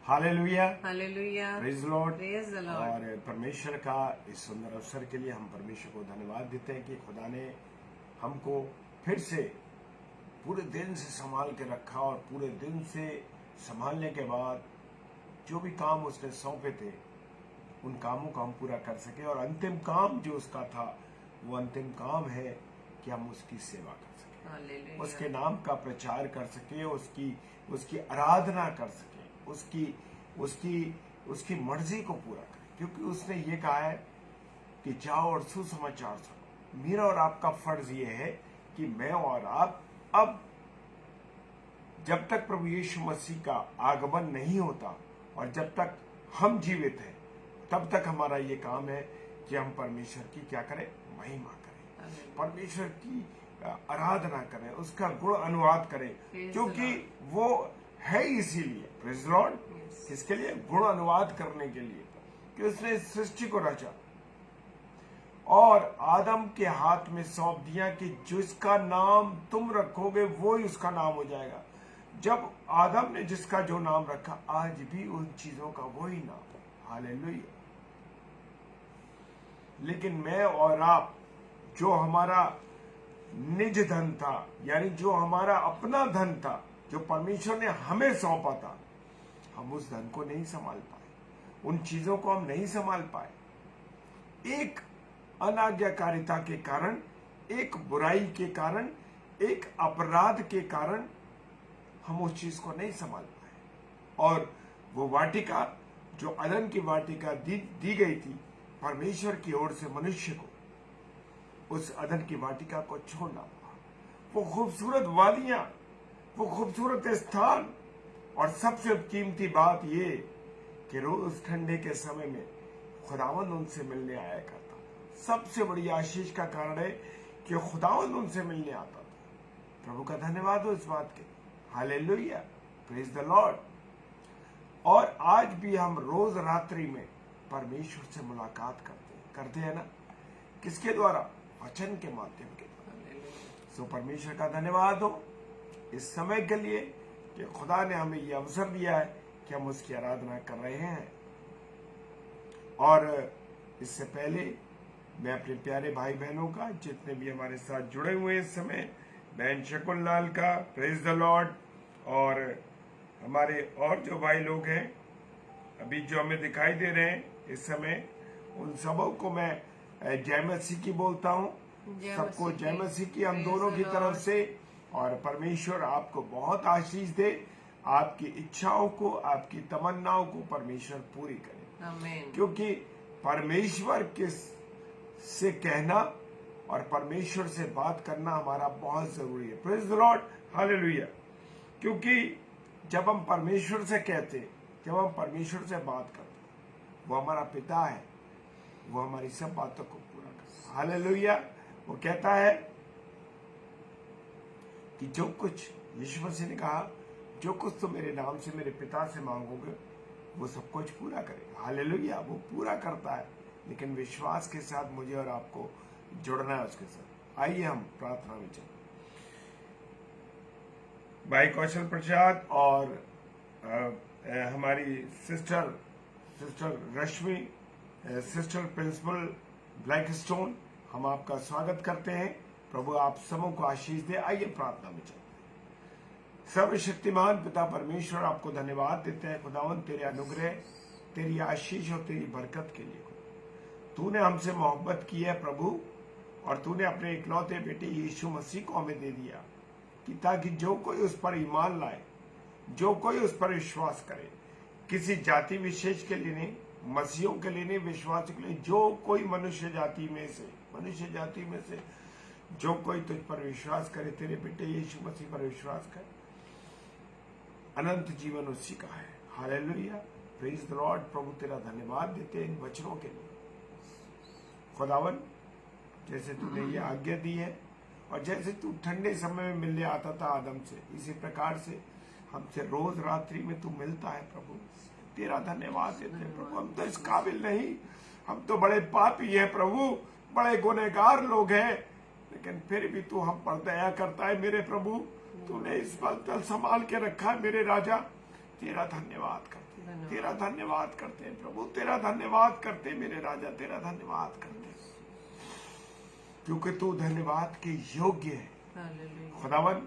Hallelujah, hallelujah, praise Lord. Praise the Lord. और परमेश्वर का इस सुंदर अवसर के लिए हम परमेश्वर को धन्यवाद देते हैं कि खुदा ने हमको फिर से पूरे दिन से संभाल के रखा और पूरे दिन से संभालने के बाद जो भी काम उसने सौंपे थे उन कामों को हम पूरा कर सके। और अंतिम काम जो उसका था वो अंतिम काम है कि हम उसकी सेवा कर सके, हालेलुया, उसके नाम का प्रचार कर सके, उसकी आराधना कर सके, उसकी मर्जी को पूरा करें। क्योंकि उसने ये कहा है कि जाओ और सुसमाचार सुनो। मेरा और आपका फर्ज ये है कि मैं और आप अब जब तक प्रभु यीशु मसीह का आगमन नहीं होता और जब तक हम जीवित हैं तब तक हमारा ये काम है कि हम परमेश्वर की क्या करें, महिमा करें, परमेश्वर की आराधना करें, उसका गुण अनुवाद करें। क्योंकि वो है इसीलिए, प्रेज लॉर्ड, किसके लिए? गुण अनुवाद करने के लिए कि उसने सृष्टि को रचा और आदम के हाथ में सौंप दिया कि जिसका नाम तुम रखोगे वो ही उसका नाम हो जाएगा। जब आदम ने जिसका जो नाम रखा, आज भी उन चीजों का वही नाम है। हालेलुया। लेकिन मैं और आप, जो हमारा निज धन था, यानी जो हमारा अपना धन था, जो परमेश्वर ने हमें सौंपा था, हम उस धन को नहीं संभाल पाए, उन चीजों को हम नहीं संभाल पाए। एक अनाज्ञाकारिता के कारण, एक बुराई के कारण, एक अपराध के कारण हम उस चीज को नहीं संभाल पाए। और वो वाटिका जो अदन की वाटिका दी गई थी परमेश्वर की ओर से मनुष्य को, उस अदन की वाटिका को छोड़ना पड़ा। वो खूबसूरत वादियां, वो खूबसूरत स्थान, और सबसे कीमती बात ये कि रोज ठंडे के समय में खुदावंद उनसे मिलने आया करता था। सबसे बड़ी आशीष का कारण है कि खुदावंद उनसे मिलने आता था। प्रभु का धन्यवाद हो इस बात के। Hallelujah, praise the Lord. और आज भी हम रोज रात्रि में परमेश्वर से मुलाकात करते हैं ना? किसके द्वारा? वचन के माध्यम के द्वारा। सो परमेश्वर का धन्यवाद हो इस समय के लिए कि खुदा ने हमें यह अवसर दिया है कि हम उसकी आराधना कर रहे हैं। और इससे पहले मैं अपने प्यारे भाई बहनों का, जितने भी हमारे साथ जुड़े हुए हैं इस समय, बहन शकुन लाल का, प्रेज द लॉर्ड, और हमारे और जो भाई लोग हैं अभी जो हमें दिखाई दे रहे हैं इस समय, उन सबों को मैं जय मसीह की बोलता हूँ। सबको जय मसीह की हम दोनों की तरफ से। और परमेश्वर आपको बहुत आशीष दे, आपकी इच्छाओं को, आपकी तमन्नाओं को परमेश्वर पूरी करे। आमीन। क्योंकि परमेश्वर से कहना और परमेश्वर से बात करना हमारा बहुत जरूरी है। Praise the lord, hallelujah. क्योंकि जब हम परमेश्वर से कहते, जब हम परमेश्वर से बात करते, वो हमारा पिता है, वो हमारी सब बातों को पूरा करता है। हालेलुया। वो कहता है कि जो कुछ, यीशु मसीह ने कहा, जो कुछ तुम मेरे नाम से मेरे पिता से मांगोगे वो सब कुछ पूरा करेगा। हालेलुया। वो पूरा करता है, लेकिन विश्वास के साथ मुझे और आपको जुड़ना है उसके साथ। आइए हम प्रार्थना में चलें। भाई कौशल प्रसाद और हमारी सिस्टर रश्मि, सिस्टर प्रिंसिपल ब्लैकस्टोन, हम आपका स्वागत करते हैं। प्रभु आप सबों को आशीष दे। आइए प्रार्थना में चलते हैं। सर्वशक्तिमान पिता परमेश्वर, आपको धन्यवाद देते हैं खुदावंद, तेरे अनुग्रह, तेरी आशीष और तेरी बरकत के लिए। तूने हमसे मोहब्बत की है प्रभु, और तूने अपने इकलौते बेटे यीशु मसीह को हमें दे दिया कि ताकि जो कोई उस पर ईमान लाए, जो कोई उस पर विश्वास करे, किसी जाति विशेष के लिए नहीं, मसीहों के लिए नहीं, विश्वास के लिए, जो कोई मनुष्य जाति में से जो कोई तुझ पर विश्वास करे, तेरे बेटे यीशु मसीह पर विश्वास करे, अनंत जीवन उसी का है। Hallelujah, praise the lord. प्रभु तेरा धन्यवाद देते हैं इन वचनों के लिए। खुदावन, जैसे तूने ये आज्ञा दी है और जैसे तू ठंडे समय में मिलने आता था आदम से, इसी प्रकार से हमसे रोज रात्रि में तू मिलता है प्रभु। तेरा धन्यवाद देते हैं प्रभु। हम तो इस काबिल नहीं, हम तो बड़े पापी हैं प्रभु, बड़े गुनहगार लोग हैं, लेकिन फिर भी तू हम पर दया करता है मेरे प्रभु। तूने इस पल तक संभाल के रखा है मेरे राजा। तेरा धन्यवाद करते हैं, तेरा धन्यवाद करते हैं प्रभु, तेरा धन्यवाद करते हैं मेरे राजा, तेरा धन्यवाद करते हैं, क्योंकि तू धन्यवाद के योग्य है। खुदावन,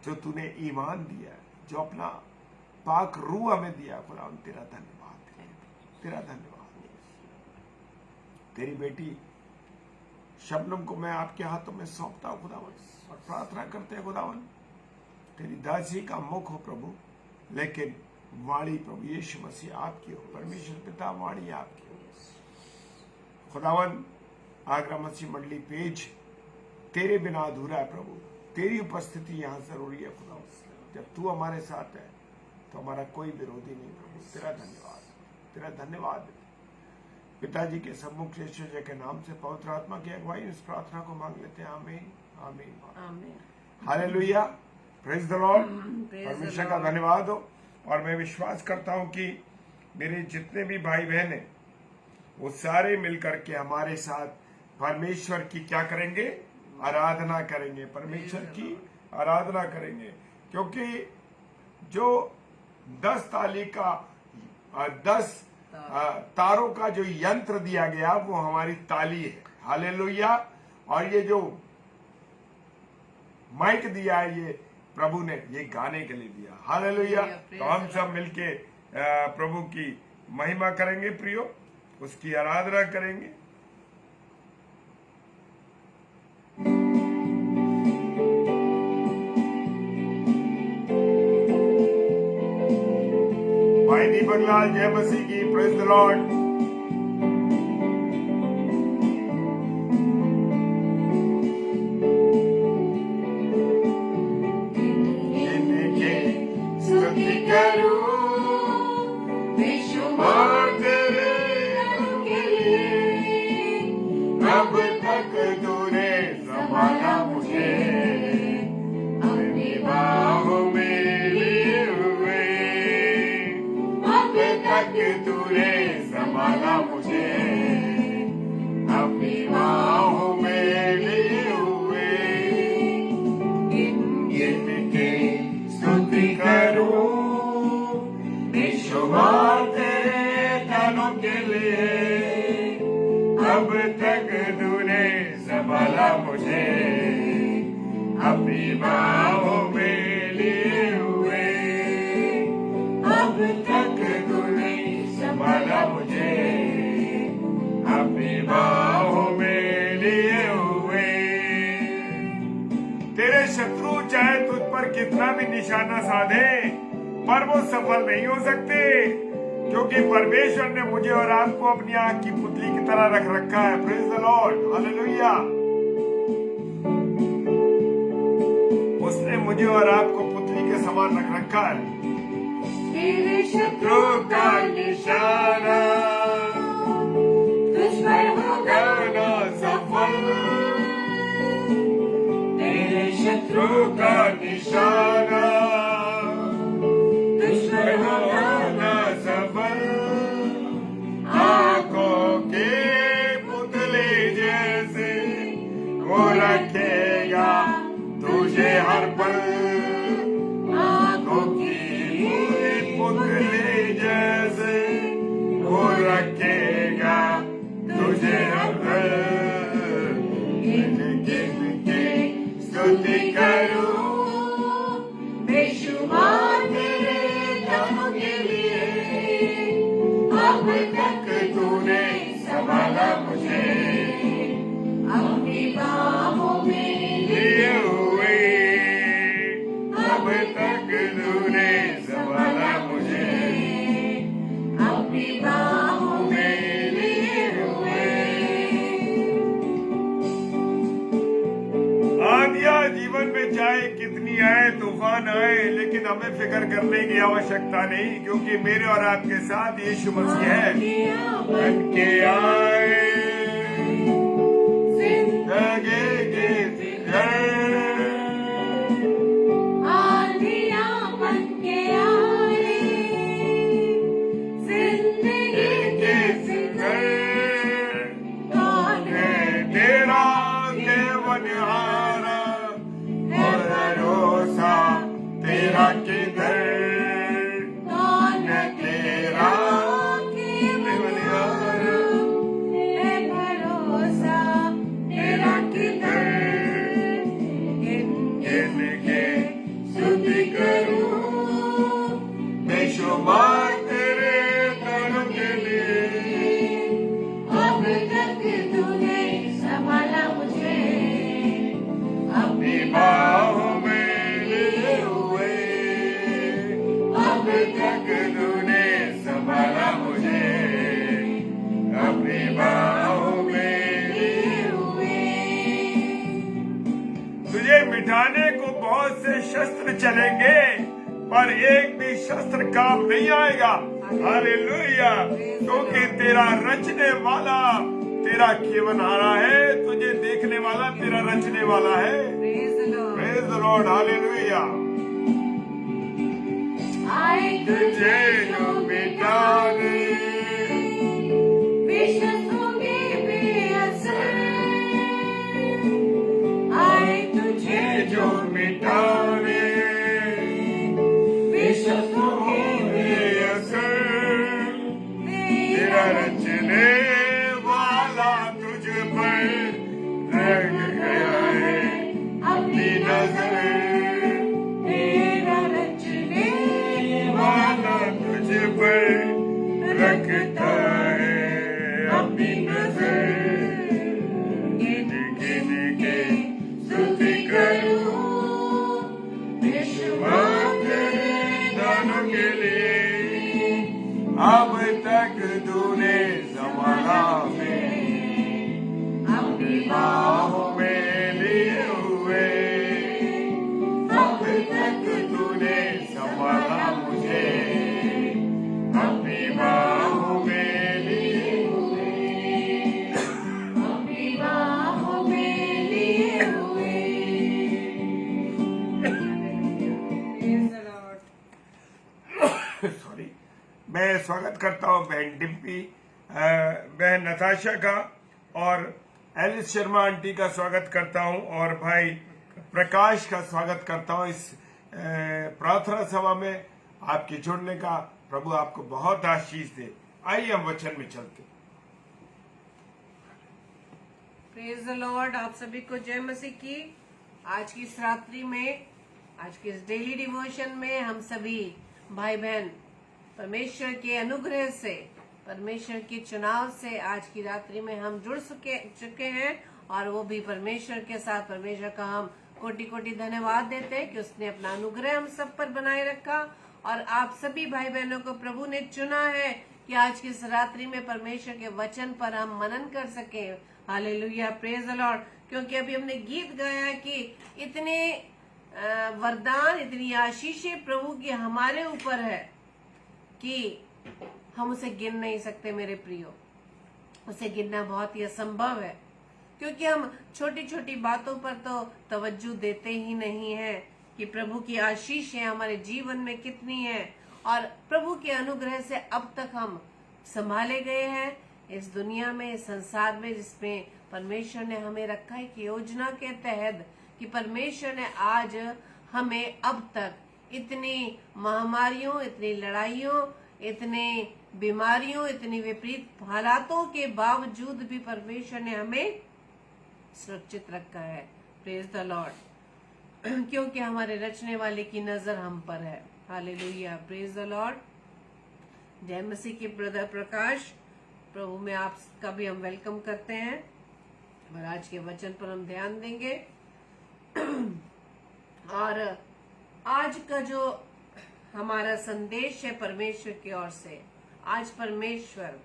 जो तूने ईमान दिया, जो अपना पाक रूह हमें दिया, खुदावन तेरा धन्यवाद, तेरा धन्यवाद। तेरी बेटी शबनम को मैं आपके हाथों में सौंपता हूं खुदावन, और प्रार्थना करते हैं खुदावन तेरी दासी का मुख हो प्रभु, लेकिन वाणी प्रभु यीशु मसीह आपकी हो, परमेश्वर पिता वाणी आपकी हो। खुदावन आगरा मसीह मंडली पेज तेरे बिना अधूरा है प्रभु, तेरी उपस्थिति यहाँ जरूरी है खुदावन। जब तू हमारे साथ है तो हमारा कोई विरोधी नहीं प्रभु, तेरा धन्यवाद, तेरा धन्यवाद। पिताजी के सम्मुख यीशु जी के नाम से पवित्र आत्मा की अगुवाई इस प्रार्थना को मांग लेते हैं। आमीन, आमीन, आमीन। Hallelujah, praise the Lord. परमेश्वर का धन्यवाद हो। और मैं विश्वास करता हूं कि मेरे जितने भी भाई बहन हैं वो सारे मिलकर के हमारे साथ परमेश्वर की क्या करेंगे, आराधना करेंगे, परमेश्वर की आराधना करेंगे। क्योंकि जो 10 ताली का 10 तारों का जो यंत्र दिया गया वो हमारी ताली है। हालेलुया। और ये जो माइक दिया है ये प्रभु ने ये गाने के लिए दिया। हालेलुया। तो हम सब मिलके प्रभु की महिमा करेंगे, प्रियो, उसकी आराधना करेंगे। भाई दीपक लाल जय मसीह की, प्रेज द लॉर्ड। अब तक तूने संभाला मुझे, अपनी बाहों में लिए हुए। अब तक तूने संभाला मुझे, अपनी बाहों में लिए हुए। तेरे शत्रु चाहे तुझ पर कितना भी निशाना साधे, पर वो सफल नहीं हो सकते, क्योंकि परमेश्वर ने मुझे और आपको अपनी आंख की पुतली की तरह रख रखा है। Praise the lord, hallelujah. उसने मुझे और आपको पुतली के समान रख रखा है। तेरे शत्रु का निशाना तुझ पर होगा ना सफल। तेरे शत्रु का निशाना तुझ पर होगा ना सफल। आंखों के पुतले जैसे वो रखेगा तुझे हर पल। आंखों की पुतले जैसे वो रखेगा तुझे हर पल। गिन गिन के स्तुति करूं बेशुमार तेरे दानों के लिए। अब तक तूने संभाला मुझे, अपनी बाहों में लिए हुए। अब तक तूने संभाला मुझे, अपनी बाहों में लिए हुए। आंधियां जीवन में चाहे कितनी आए, तूफान आए, लेकिन हमें फिक्र करने की आवश्यकता नहीं, क्योंकि मेरे और आपके साथ यीशु मसीह है। बन के आए जिंदगी के घर, आंधियां बन के आए जिंदगी के घर। कौन है तेरा देवनिहारा और भरोसा तेरा किधर। क्षमा तेरे दानों के लिए। अब तक तूने संभाला मुझे अपनी बाहों में लिए हुए। अब तक तूने संभाला मुझे अपनी बाहों में लिए हुए। तुझे मिटाने को बहुत से शस्त्र चलेंगे, पर एक भी शस्त्र काम नहीं आएगा। हालेलुया, क्योंकि तेरा रचने वाला तेरा केवनहारा है, तुझे देखने वाला तेरा रचने वाला है। Praise the lord, hallelujah. आए तुझे जो मिटाने विश्वासों में बेअसर, आए तुझे जो मिटाने विश्वासों में असर, तेरा रचने वाला तुझ पर रख गया है अपनी नजर। तेरा रचने वाला तुझ पर रखता है अपनी नजर। गिन गिन के स्तुति करूं विश्वा तेरे दानों के लिए। अब तक तूने संभाला में अपनी बाहों में लिए हुए। अब तक तूने संभाला मुझे अपनी बाहों में लिए हुए। अपनी बाहों में लिए हुए। Praise the Lord. सॉरी, मैं स्वागत करता हूँ बहन डिम्पी, बहन नताशा का, और एलिस शर्मा आंटी का स्वागत करता हूँ, और भाई प्रकाश का स्वागत करता हूँ इस प्रार्थना सभा में। आपके जुड़ने का प्रभु आपको बहुत आशीष दे। आइए हम वचन में चलते। Praise the Lord. आप सभी को जय मसीह की। आज की इस रात्रि में, आज के इस डेली डिवोशन में हम सभी भाई बहन परमेश्वर के अनुग्रह से, परमेश्वर के चुनाव से आज की रात्रि में हम जुड़ चुके हैं, और वो भी परमेश्वर के साथ। परमेश्वर का हम कोटि कोटि धन्यवाद देते हैं कि उसने अपना अनुग्रह हम सब पर बनाए रखा, और आप सभी भाई बहनों को प्रभु ने चुना है कि आज की इस रात्रि में परमेश्वर के वचन पर हम मनन कर सके। Hallelujah, praise the Lord. क्योंकि अभी हमने गीत गाया कि इतने वरदान, इतनी आशीषें प्रभु की हमारे ऊपर है कि हम उसे गिन नहीं सकते मेरे प्रियो। उसे गिनना बहुत ही असंभव है, क्योंकि हम छोटी छोटी बातों पर तो तवज्जो देते ही नहीं है कि प्रभु की आशीषें हमारे जीवन में कितनी है, और प्रभु के अनुग्रह से अब तक हम संभाले गए हैं इस दुनिया में, इस संसार में, जिसमें परमेश्वर ने हमें रखा है एक योजना के तहत, कि परमेश्वर ने आज हमें अब तक इतनी महामारियों, इतनी लड़ाइयों, इतने बीमारियों, इतनी विपरीत हालातों के बावजूद भी परमेश्वर ने हमें सुरक्षित रखा है। Praise the Lord. क्योंकि हमारे रचने वाले की नजर हम पर है। Hallelujah, praise the Lord. जय मसीह की ब्रदर प्रकाश, प्रभु में आपका भी हम वेलकम करते हैं, और आज के वचन पर हम ध्यान देंगे। और आज का जो हमारा संदेश है परमेश्वर की ओर से, आज परमेश्वर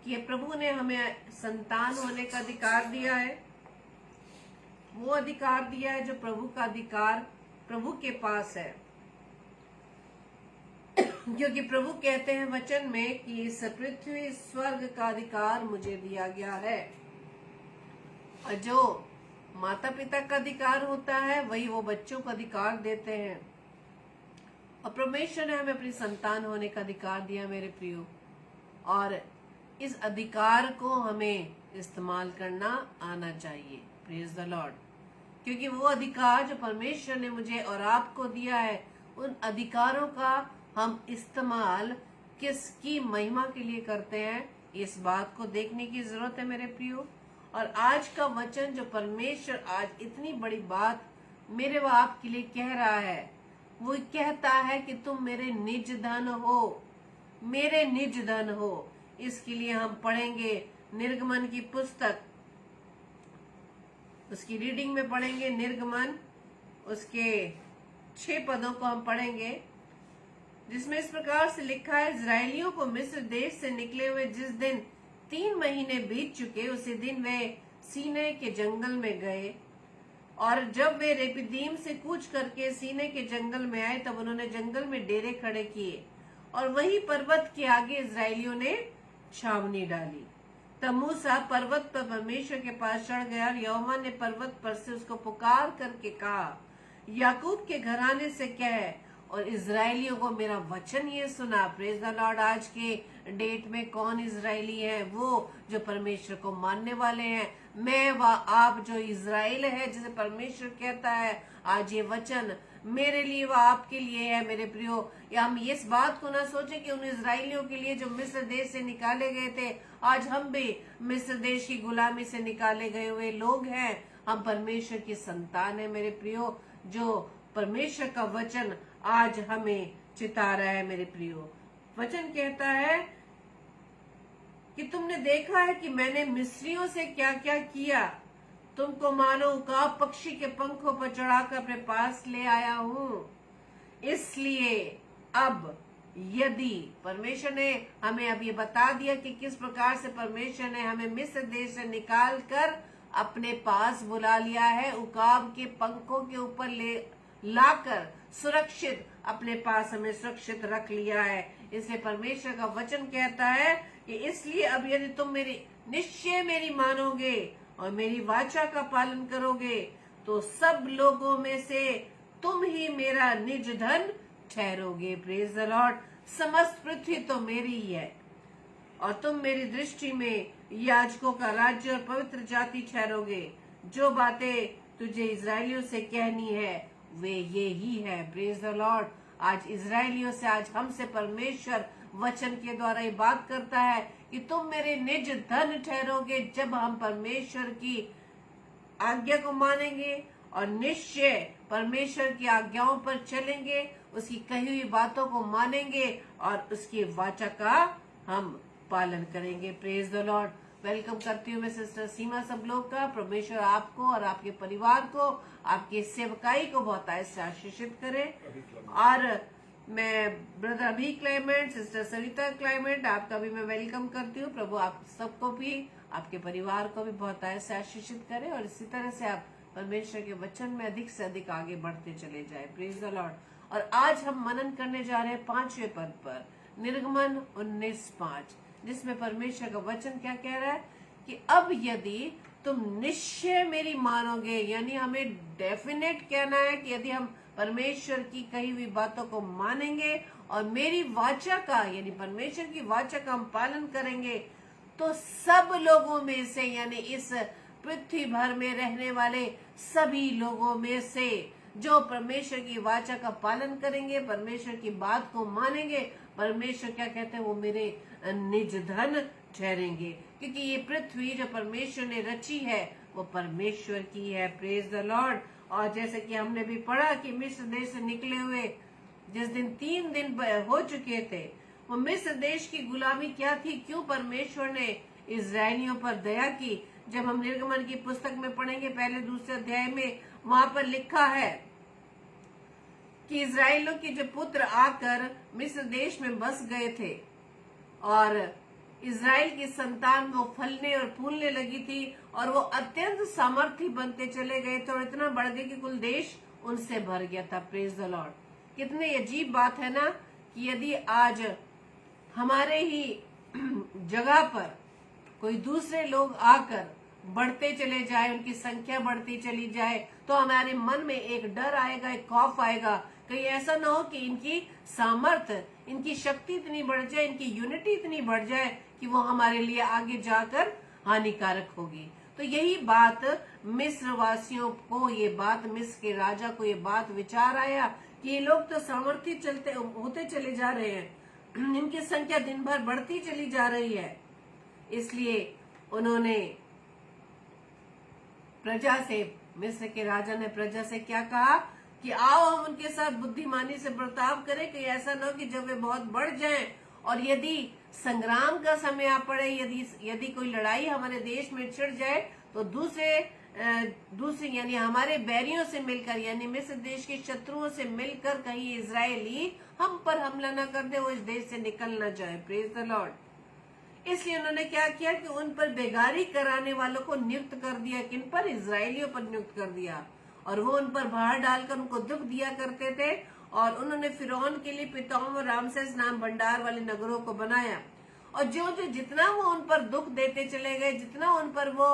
कि प्रभु ने हमें संतान होने का अधिकार दिया है। वो अधिकार दिया है जो प्रभु का अधिकार प्रभु के पास है, क्योंकि प्रभु कहते हैं वचन में कि इस पृथ्वी स्वर्ग का अधिकार मुझे दिया गया है, और जो माता पिता का अधिकार होता है वही वो बच्चों को अधिकार देते हैं। और परमेश्वर ने हमें अपनी संतान होने का अधिकार दिया मेरे प्रियो, और इस अधिकार को हमें इस्तेमाल करना आना चाहिए। Praise the Lord. क्योंकि वो अधिकार जो परमेश्वर ने मुझे और आपको दिया है, उन अधिकारों का हम इस्तेमाल किसकी महिमा के लिए करते हैं, इस बात को देखने की जरूरत है मेरे प्रियो। और आज का वचन जो परमेश्वर आज इतनी बड़ी बात मेरे व आपके लिए कह रहा है, वो कहता है कि तुम मेरे निज धन हो, मेरे निज धन हो। इसके लिए हम पढ़ेंगे निर्गमन की पुस्तक, उसकी रीडिंग में पढ़ेंगे निर्गमन, उसके 6 पदों को हम पढ़ेंगे, जिसमें इस प्रकार से लिखा है, इजरायलियों को मिस्र देश से निकले हुए जिस दिन 3 महीने बीत चुके, उसी दिन वे सीनै के जंगल में गए। और जब वे रेपिदीम से कूच करके सीनै के जंगल में आए, तब उन्होंने जंगल में डेरे खड़े किए और वही पर्वत के आगे इजरायलियों ने छावनी डाली। तब मूसा पर्वत पर परमेश्वर के पास चढ़ गया और यहोवा ने पर्वत पर से उसको पुकार करके कहा, याकूब के घराने से कह और इजरायलियों को मेरा वचन ये सुना। Praise the Lord. आज के डेट में कौन इजरायली है? वो जो परमेश्वर को मानने वाले हैं। मैं व आप जो इजराइल है, जिसे परमेश्वर कहता है, आज ये वचन मेरे लिए व आपके लिए है मेरे प्रियो। या हम इस बात को ना सोचें कि उन इजरायलियों के लिए जो मिस्र देश से निकाले गए थे, आज हम भी मिस्र देश की गुलामी से निकाले गए हुए लोग हैं। हम परमेश्वर की संतान है मेरे प्रियो, जो परमेश्वर का वचन आज हमें चिता रहा है मेरे प्रियो। वचन कहता है कि तुमने देखा है कि मैंने मिस्रियों से क्या क्या किया, तुमको मानो उकाब पक्षी के पंखों पर चढ़ाकर अपने पास ले आया हूँ। इसलिए अब यदि परमेश्वर ने हमें अब ये बता दिया कि किस प्रकार से परमेश्वर ने हमें मिस्र देश से निकाल कर अपने पास बुला लिया है, उकाब के पंखों के ऊपर ले लाकर सुरक्षित अपने पास हमें सुरक्षित रख लिया है। इसलिए परमेश्वर का वचन कहता है कि इसलिए अब यदि तुम मेरी निश्चय मेरी मानोगे और मेरी वाचा का पालन करोगे, तो सब लोगों में से तुम ही मेरा निज धन ठहरोगे। Praise the Lord. समस्त पृथ्वी तो मेरी ही है और तुम मेरी दृष्टि में याजकों का राज्य और पवित्र जाति ठहरोगे। जो बातें तुझे इजरायलियों से कहनी है वे ये ही है। Praise the Lord. आज इजरायलियों से, आज हमसे परमेश्वर वचन के द्वारा ये बात करता है कि तुम मेरे निज धन ठहरोगे जब हम परमेश्वर की आज्ञा को मानेंगे और निश्चय परमेश्वर की आज्ञाओं पर चलेंगे, उसकी कही हुई बातों को मानेंगे और उसकी वाचा का हम पालन करेंगे। Praise the Lord. वेलकम करती हूँ मैं सिस्टर सीमा सब लोग का। परमेश्वर आपको और आपके परिवार को, आपकी सेवकाई को बहुत से आशीषित करे। और मैं ब्रदर अभी क्लाइमेट, सिस्टर सरिता क्लाइमेट, आपका भी मैं वेलकम करती हूँ। प्रभु आप सबको भी, आपके परिवार को भी बहुत से आशीषित करे और इसी तरह से आप परमेश्वर के वचन में अधिक से अधिक आगे बढ़ते चले जाए। Praise the Lord. और आज हम मनन करने जा रहे हैं 5वें पद पर, निर्गमन 19:5, जिसमें परमेश्वर का वचन क्या कह रहा है कि अब यदि तुम निश्चय मेरी मानोगे, यानी हमें डेफिनेट कहना है कि यदि हम परमेश्वर की कही हुई बातों को मानेंगे और मेरी वाचा का, यानी परमेश्वर की वाचा का हम पालन करेंगे, तो सब लोगों में से, यानी इस पृथ्वी भर में रहने वाले सभी लोगों में से जो परमेश्वर की वाचा का पालन करेंगे, परमेश्वर की बात को मानेंगे, परमेश्वर क्या कहते हैं, वो मेरे निज धन ठहरेंगे। क्योंकि ये पृथ्वी जो परमेश्वर ने रची है वो परमेश्वर की है। Praise the Lord. और जैसे कि हमने भी पढ़ा कि मिस्र देश से निकले हुए जिस दिन 3 दिन हो चुके थे, वो मिस्र देश की गुलामी क्या थी, क्यों परमेश्वर ने इजरायलियों पर दया की। जब हम निर्गमन की पुस्तक में पढ़ेंगे 1-2 अध्याय में, वहां पर लिखा है कि इजरायलियों के जो पुत्र आकर मिस्र देश में बस गए थे और इजराइल की संतान वो फलने और फूलने लगी थी और वो अत्यंत सामर्थी बनते चले गए थे और इतना बढ़ गए कि कुल देश उनसे भर गया था। Praise the Lord. कितनी अजीब बात है ना कि यदि आज हमारे ही जगह पर कोई दूसरे लोग आकर बढ़ते चले जाए, उनकी संख्या बढ़ती चली जाए, तो हमारे मन में एक डर आएगा, एक खौफ आएगा, कहीं ऐसा ना हो कि इनकी सामर्थ्य, इनकी शक्ति इतनी बढ़ जाए, इनकी यूनिटी इतनी बढ़ जाए कि वो हमारे लिए आगे जाकर हानिकारक होगी। तो यही बात मिस्र वासियों को, ये बात मिस्र के राजा को ये बात विचार आया कि ये लोग तो सामर्थ्य चलते होते चले जा रहे हैं, इनकी संख्या दिन भर बढ़ती चली जा रही है। इसलिए उन्होंने प्रजा से, मिस्र के राजा ने प्रजा से क्या कहा कि आओ हम उनके साथ बुद्धिमानी से बर्ताव करें, कि ऐसा न हो कि जब वे बहुत बढ़ जाएं और यदि संग्राम का समय आ पड़े, यदि कोई लड़ाई हमारे देश में छिड़ जाए तो दूसरे यानी हमारे बैरियों से मिलकर, यानी मिस्र देश के शत्रुओं से मिलकर कहीं इजरायली हम पर हमला न कर दे, वो इस देश से निकल न जाए। Praise the Lord. इसलिए उन्होंने क्या किया कि उन पर बेगारी कराने वालों को नियुक्त कर दिया। किन पर? इजरायलियों पर नियुक्त कर दिया। और वो उन पर बाहर डालकर उनको दुख दिया करते थे। और उन्होंने फिरौन के लिए पितौम और रामसेस नाम भंडार वाले नगरों को बनाया। और जितना वो उन पर दुख देते चले गए, जितना उन पर वो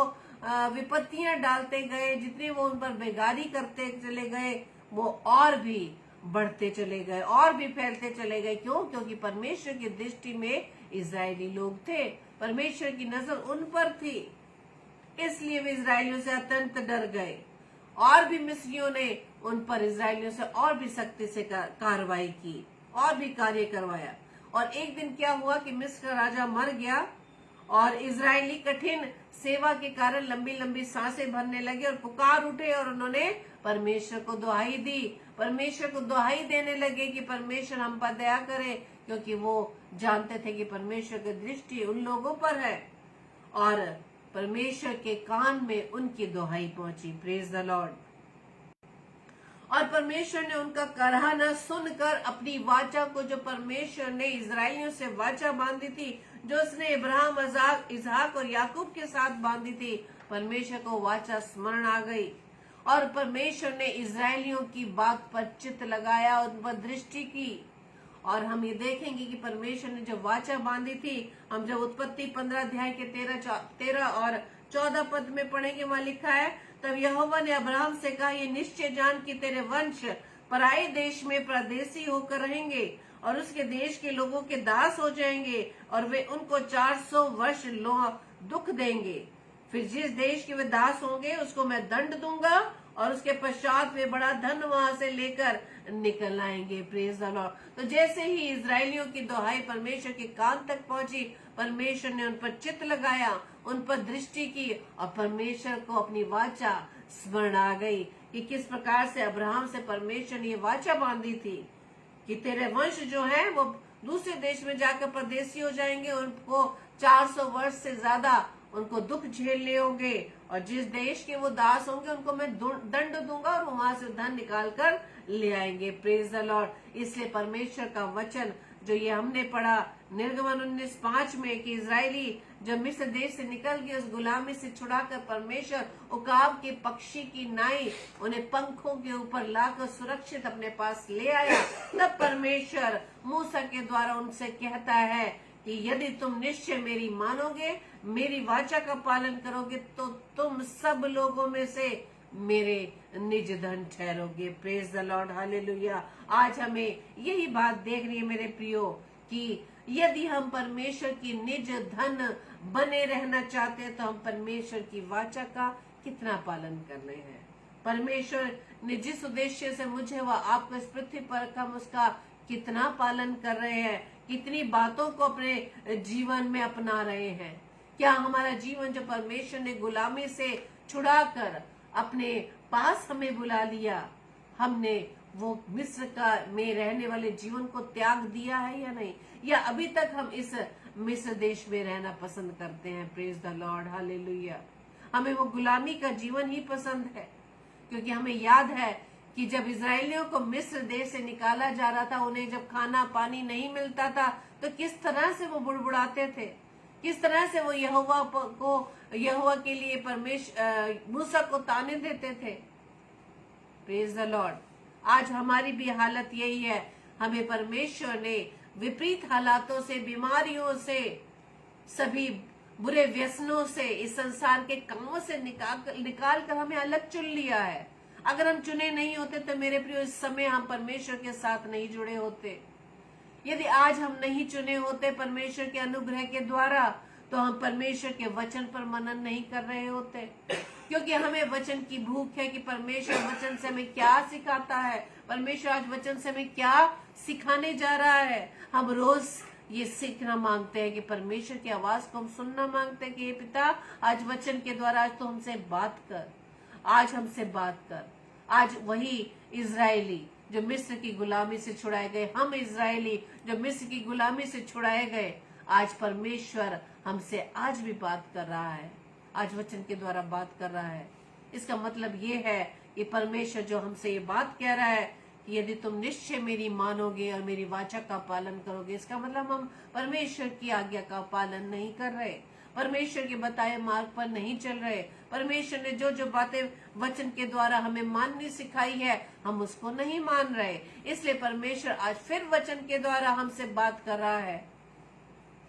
विपत्तियां डालते गए, जितनी वो उन पर बेगारी करते चले गए, वो और भी बढ़ते चले गए और भी फैलते चले गए। क्यों? क्योंकि परमेश्वर की दृष्टि में इजरायली लोग थे, परमेश्वर की नजर उन पर थी, इसलिए वे इजरायलियों से अत्यंत डर गए। और भी मिस्रियों ने उन पर इजरायलियों से और भी सख्ती से कार्रवाई की और भी कार्य करवाया। और एक दिन क्या हुआ कि मिस्र का राजा मर गया और इजरायली कठिन सेवा के कारण लंबी लंबी सांसें भरने लगे और पुकार उठे और उन्होंने परमेश्वर को दुहाई दी। परमेश्वर को दुहाई देने लगे कि परमेश्वर हम पर दया करे, क्योंकि वो जानते थे कि परमेश्वर की दृष्टि उन लोगों पर है। और परमेश्वर के कान में उनकी दुहाई पहुंची। Praise the Lord. और परमेश्वर ने उनका कराहना सुनकर अपनी वाचा को, जो परमेश्वर ने इजरायलियों से वाचा बांधी थी, जो उसने इब्राहिम, इसहाक और याकूब के साथ बांधी थी, परमेश्वर को वाचा स्मरण आ गई। और परमेश्वर ने इजरायलियों की बात पर चित्त लगाया, उन पर दृष्टि की। और हम ये देखेंगे कि परमेश्वर ने जो वाचा बांधी थी, हम जब उत्पत्ति 15 अध्याय के 13 और 14 पद में पढ़ेंगे, वहां लिखा है, तब यहोवा ने अब्राहम से कहा, ये निश्चय जान कि तेरे वंश पराई देश में परदेसी होकर रहेंगे और उसके देश के लोगों के दास हो जाएंगे और वे उनको 400 वर्ष दुख देंगे। फिर जिस देश के वे दास होंगे उसको मैं दंड दूंगा और उसके पश्चात वे बड़ा धन वहां से लेकर निकल आएंगे। Praise the Lord. तो जैसे ही इजरायलियों की दुहाई परमेश्वर के कान तक पहुंची, परमेश्वर ने उन पर चित्त लगाया, उन पर दृष्टि की और परमेश्वर को अपनी वाचा स्मरण आ गई कि किस प्रकार से अब्राहम से परमेश्वर ने ये वाचा बांधी थी कि तेरे वंश जो है वो दूसरे देश में जाकर परदेसी हो जाएंगे, उनको 400 वर्ष से ज्यादा उनको दुख झेलने होंगे और जिस देश के वो दास होंगे उनको मैं दंड दूंगा और वहां से धन निकाल कर ले आएंगे। Praise the Lord. इसलिए परमेश्वर का वचन जो ये हमने पढ़ा निर्गमन 19:5 में कि इजरायली जब मिस्र देश से निकल गए, उस गुलामी से छुड़ाकर परमेश्वर उकाब के पक्षी की नाई उन्हें पंखों के ऊपर लाकर सुरक्षित अपने पास ले आया। तब परमेश्वर मूसा के द्वारा उनसे कहता है कि यदि तुम निश्चय मेरी मानोगे, मेरी वाचा का पालन करोगे, तो तुम सब लोगों में से मेरे निज धन ठहरोगे। Praise the lord, hallelujah. आज हमें यही बात देखनी है मेरे प्रियो कि यदि हम परमेश्वर की निज धन बने रहना चाहते हैं तो हम परमेश्वर की वाचा का कितना पालन कर रहे हैं। परमेश्वर ने जिस उद्देश्य से मुझे व आपको इस पृथ्वी पर रखा, हम उसका कितना पालन कर रहे हैं, कितनी बातों को अपने जीवन में अपना रहे हैं। क्या हमारा जीवन जो परमेश्वर ने गुलामी से छुड़ाकर अपने पास हमें बुला लिया, हमने वो मिस्र का में रहने वाले जीवन को त्याग दिया है या नहीं, या अभी तक हम इस मिस्र देश में रहना पसंद करते हैं। Praise the lord, hallelujah. हमें वो गुलामी का जीवन ही पसंद है, क्योंकि हमें याद है कि जब इजरायलियों को मिस्र देश से निकाला जा रहा था, उन्हें जब खाना पानी नहीं मिलता था तो किस तरह से वो बुड़बुड़ाते थे, किस तरह से वो यहोवा के लिए मूसा को ताने देते थे। Praise the Lord. आज हमारी भी हालत यही है। हमें परमेश्वर ने विपरीत हालातों से, बीमारियों से, सभी बुरे व्यसनों से, इस संसार के कामों से निकाल कर हमें अलग चुन लिया है। अगर हम चुने नहीं होते तो मेरे प्रियो इस समय हम परमेश्वर के साथ नहीं जुड़े होते। यदि आज हम नहीं चुने होते परमेश्वर के अनुग्रह के द्वारा, तो हम परमेश्वर के वचन पर मनन नहीं कर रहे होते, क्योंकि हमें वचन की भूख है कि परमेश्वर वचन से हमें क्या सिखाता है, परमेश्वर आज वचन से हमें क्या सिखाने जा रहा है। हम रोज ये सीखना मांगते हैं कि परमेश्वर की आवाज को हम सुनना मांगते हैं कि हे पिता, आज वचन के द्वारा आज तो हमसे बात कर, आज हमसे बात कर। आज वही इजरायली जो मिस्र की गुलामी से छुड़ाए गए, हम इजरायली जो मिस्र की गुलामी से छुड़ाए गए, आज परमेश्वर हमसे आज भी बात कर रहा है, आज वचन के द्वारा बात कर रहा है। इसका मतलब ये है कि परमेश्वर जो हमसे ये बात कह रहा है कि यदि तुम निश्चय मेरी मानोगे और मेरी वाचा का पालन करोगे, इसका मतलब हम परमेश्वर की आज्ञा का पालन नहीं कर रहे, परमेश्वर के बताए मार्ग पर नहीं चल रहे, परमेश्वर ने जो जो बातें वचन के द्वारा हमें माननी सिखाई है हम उसको नहीं मान रहे। इसलिए परमेश्वर आज फिर वचन के द्वारा हमसे बात कर रहा है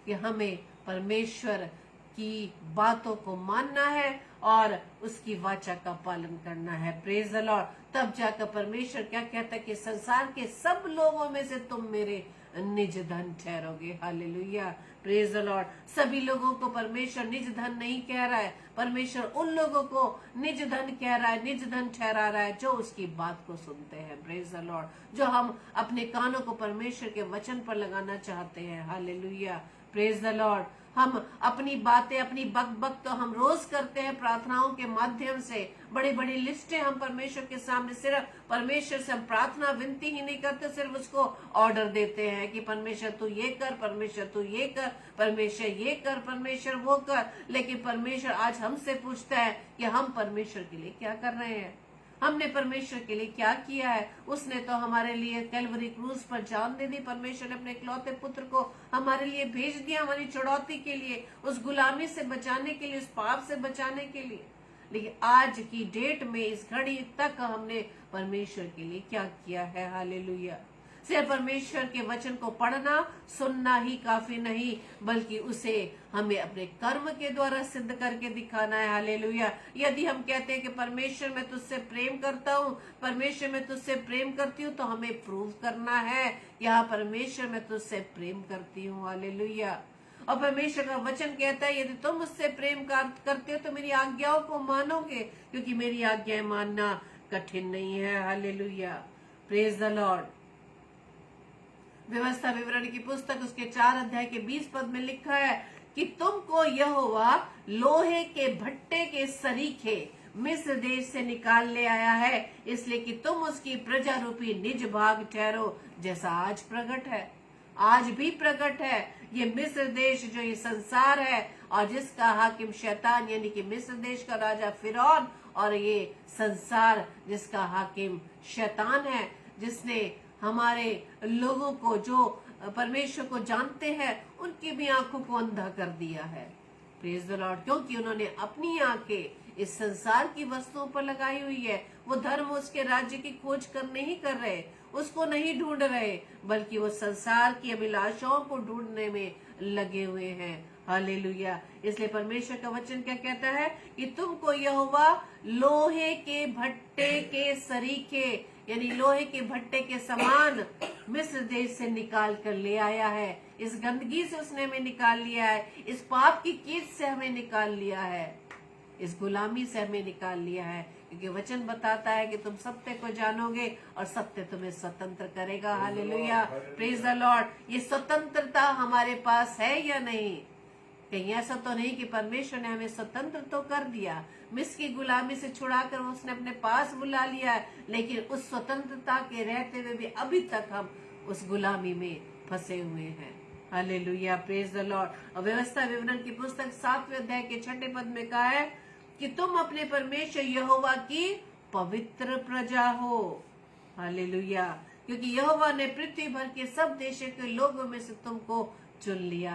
कि हमें परमेश्वर की बातों को मानना है और उसकी वाचा का पालन करना है। Praise the Lord. तब जाकर परमेश्वर क्या कहता है कि संसार के सब लोगों में से तुम मेरे निज धन ठहरोगे। Hallelujah, praise the lord. सभी लोगों को परमेश्वर निज धन नहीं कह रहा है, परमेश्वर उन लोगों को निज धन कह रहा है, निज धन ठहरा रहा है जो उसकी बात को सुनते हैं। Praise the Lord. जो हम अपने कानों को परमेश्वर के वचन पर लगाना चाहते हैं। Hallelujah, praise the Lord. हम अपनी बातें, अपनी बक तो हम रोज करते हैं प्रार्थनाओं के माध्यम से, बड़ी बड़ी लिस्टें हम परमेश्वर के सामने, सिर्फ परमेश्वर से हम प्रार्थना विनती ही नहीं करते, सिर्फ उसको ऑर्डर देते हैं कि परमेश्वर तू ये कर, परमेश्वर तू ये कर, परमेश्वर ये कर, परमेश्वर वो कर। लेकिन परमेश्वर आज हमसे पूछता है कि हम परमेश्वर के लिए क्या कर रहे हैं, हमने परमेश्वर के लिए क्या किया है। उसने तो हमारे लिए कैलवरी क्रूज पर जान दे दी, परमेश्वर ने अपने इकलौते पुत्र को हमारे लिए भेज दिया, हमारी चुड़ौती के लिए, उस गुलामी से बचाने के लिए, उस पाप से बचाने के लिए। लेकिन आज की डेट में, इस घड़ी तक हमने परमेश्वर के लिए क्या किया है। हालेलुया। सिर्फ परमेश्वर के वचन को पढ़ना सुनना ही काफी नहीं, बल्कि उसे हमें अपने कर्म के द्वारा सिद्ध करके दिखाना है। हालेलुया। यदि हम कहते हैं कि परमेश्वर मैं तुझसे प्रेम करता हूँ, परमेश्वर मैं तुझसे प्रेम करती हूँ, तो हमें प्रूव करना है यहाँ परमेश्वर मैं तुझसे प्रेम करती हूँ। हालेलुया। और परमेश्वर का वचन कहता है यदि तुम मुझसे प्रेम करते हो तो मेरी आज्ञाओं को मानोगे, क्योंकि मेरी आज्ञाएं मानना कठिन नहीं है। Hallelujah, praise the Lord. व्यवस्था विवरण की पुस्तक उसके 4 अध्याय के 20 पद में लिखा है कि तुमको यहोवा लोहे के भट्टे के सरीखे मिस्र देश से निकाल ले आया है, इसलिए कि तुम उसकी प्रजा रूपी निज भाग ठहरो, जैसा आज प्रकट है, आज भी प्रकट है। ये मिस्र देश जो ये संसार है और जिसका हाकिम शैतान यानी कि मिस्र देश का राजा फिरौन, और ये संसार जिसका हाकिम शैतान है, जिसने हमारे लोगों को जो परमेश्वर को जानते हैं उनकी भी आंखों को अंधा कर दिया है। Praise the Lord. क्योंकि उन्होंने अपनी आंखें इस संसार की वस्तुओं पर लगाई हुई है। वो धर्म, उसके राज्य की खोज कर नहीं कर रहे, उसको नहीं ढूंढ रहे, बल्कि वो संसार की अभिलाषाओं को ढूंढने में लगे हुए हैं। हालेलुया। इसलिए परमेश्वर का वचन क्या कहता है कि तुमको यहोवा लोहे के भट्टे के सरीखे यानी लोहे के भट्टे के समान मिस्र देश से निकाल कर ले आया है। इस गंदगी से उसने हमें निकाल लिया है, इस पाप की कीट से हमें निकाल लिया है, इस गुलामी से हमें निकाल लिया है। क्योंकि वचन बताता है कि तुम सत्य को जानोगे और सत्य तुम्हें स्वतंत्र करेगा। Hallelujah, praise the Lord. ये स्वतंत्रता हमारे पास है या नहीं? कहीं ऐसा तो नहीं कि परमेश्वर ने हमें स्वतंत्र तो कर दिया, मिस्र की गुलामी से छुड़ाकर उसने अपने पास बुला लिया है, लेकिन उस स्वतंत्रता के रहते हुए भी अभी तक हम उस गुलामी में फंसे हुए हैं। Hallelujah, praise the Lord. और व्यवस्था विवरण की पुस्तक 7वें अध्याय के 6 पद में कहा है कि तुम अपने परमेश्वर यहोवा की पवित्र प्रजा हो। हालेलुया। क्योंकि यहोवा ने पृथ्वी भर के सब देशों के लोगों में से तुमको चुन लिया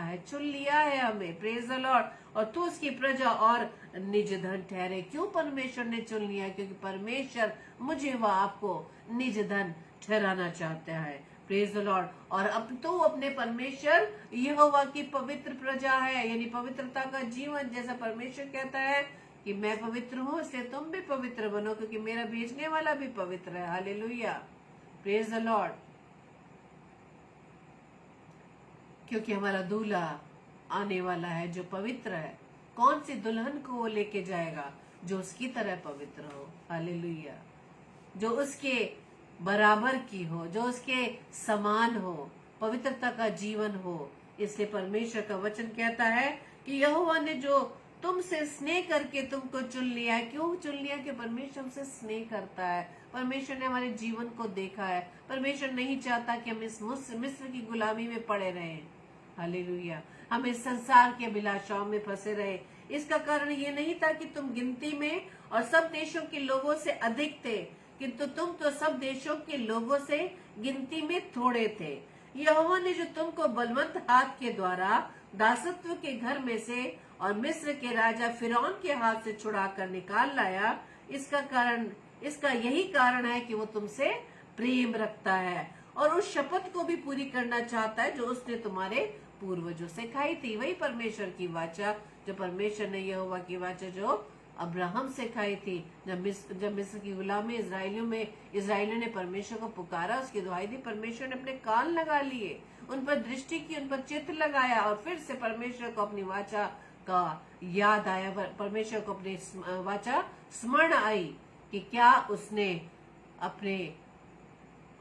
है हमें। Praise the Lord. और तू उसकी प्रजा और निज धन ठहरे। क्यों परमेश्वर ने चुन लिया? क्योंकि परमेश्वर मुझे व आपको निज धन ठहराना चाहता है। Praise the Lord. और अब तो अपने परमेश्वर यहोवा की पवित्र प्रजा है, यानी पवित्रता का जीवन। जैसा परमेश्वर कहता है कि मैं पवित्र हूँ इसलिए तुम भी पवित्र बनो, क्योंकि मेरा भेजने वाला भी पवित्र है। Hallelujah, praise the Lord. क्योंकि हमारा दूल्हा आने वाला है जो पवित्र है। कौन सी दुल्हन को वो लेके जाएगा? जो उसकी तरह पवित्र हो। हालेलुया, जो उसके बराबर की हो, जो उसके समान हो, पवित्रता का जीवन हो। इसलिए परमेश्वर का वचन कहता है कि यहोवा ने जो तुमसे स्नेह करके तुमको चुन लिया है। क्यों चुन लिया? कि परमेश्वर हमसे स्नेह करता है, परमेश्वर ने हमारे जीवन को देखा है। परमेश्वर नहीं चाहता कि हम इस मिस्र की गुलामी में पड़े रहें। हालेलुया। हम इस संसार के अभिलाषाओं में फंसे रहे। इसका कारण ये नहीं था कि तुम गिनती में और सब देशों के लोगों से अधिक थे, किंतु तुम तो सब देशों के लोगों से गिनती में थोड़े थे। यहोवा ने जो तुमको बलवंत हाथ के द्वारा दासत्व के घर में से और मिस्र के राजा फिरौन के हाथ से छुड़ा कर निकाल लाया, इसका यही कारण है कि वो तुमसे प्रेम रखता है और उस शपथ को भी पूरी करना चाहता है जो उसने तुम्हारे पूर्वजों से खाई थी। वही परमेश्वर की वाचा जो परमेश्वर ने यहोवा की वाचा जो अब्राहम से खाई थी। जब मिस्र की गुलामी इजराइलियों ने परमेश्वर को पुकारा, उसकी दुहाई दी, परमेश्वर ने अपने कान लगा लिए, उन पर दृष्टि की, उन पर चित्त लगाया और फिर से परमेश्वर को अपनी वाचा का याद आया। परमेश्वर को अपनी वाचा स्मरण आई कि क्या उसने अपने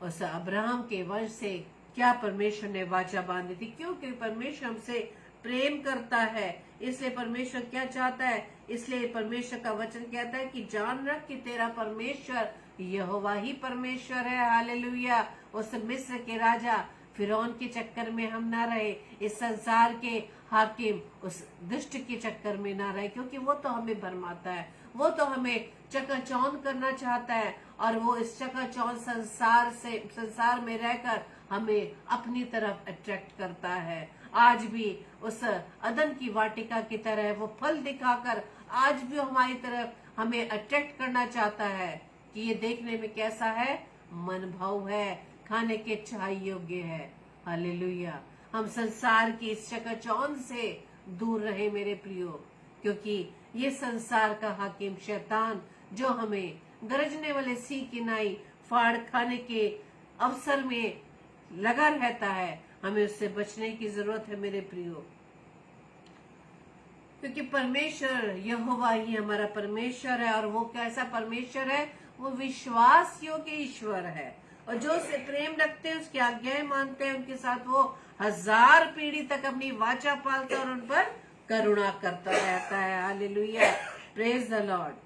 उस अब्राहम के वंश से क्या परमेश्वर ने वाचा बांधी थी। क्योंकि परमेश्वर हमसे प्रेम करता है, इसलिए परमेश्वर क्या चाहता है, इसलिए परमेश्वर का वचन कहता है कि जान रख कि तेरा परमेश्वर यहोवा ही परमेश्वर है। हालेलुया। उस मिस्र के राजा फिरौन के चक्कर में हम ना रहे, इस संसार के हाकिम उस दुष्ट के चक्कर में ना रहे, क्योंकि वो तो हमें भरमाता है, वो तो हमें चकाचौंध करना चाहता है और वो इस चकाचौंध संसार में रहकर हमें अपनी तरफ अट्रैक्ट करता है। आज भी उस अदन की वाटिका की तरह वो फल दिखाकर आज भी हमारी तरफ हमें अट्रैक्ट करना चाहता है कि ये देखने में कैसा है, मन भाव है, खाने के चाह योग्य है। हालेलुया। हम संसार की इस चकाचौंध से दूर रहे मेरे प्रियो, क्योंकि ये संसार का हाकिम शैतान जो हमें गरजने वाले सिंह की नाई फाड़ खाने के अवसर में लगा रहता है, हमें उससे बचने की जरूरत है मेरे प्रियो, क्योंकि परमेश्वर यहोवा ही हमारा परमेश्वर है। और वो कैसा परमेश्वर है, वो विश्वास योग्य ईश्वर है और जो उससे प्रेम रखते हैं, उसकी आज्ञाएं मानते हैं, उनके साथ वो 1000 पीढ़ी तक अपनी वाचा पालता और उन पर करुणा करता रहता है। हालेलुया। Praise the Lord.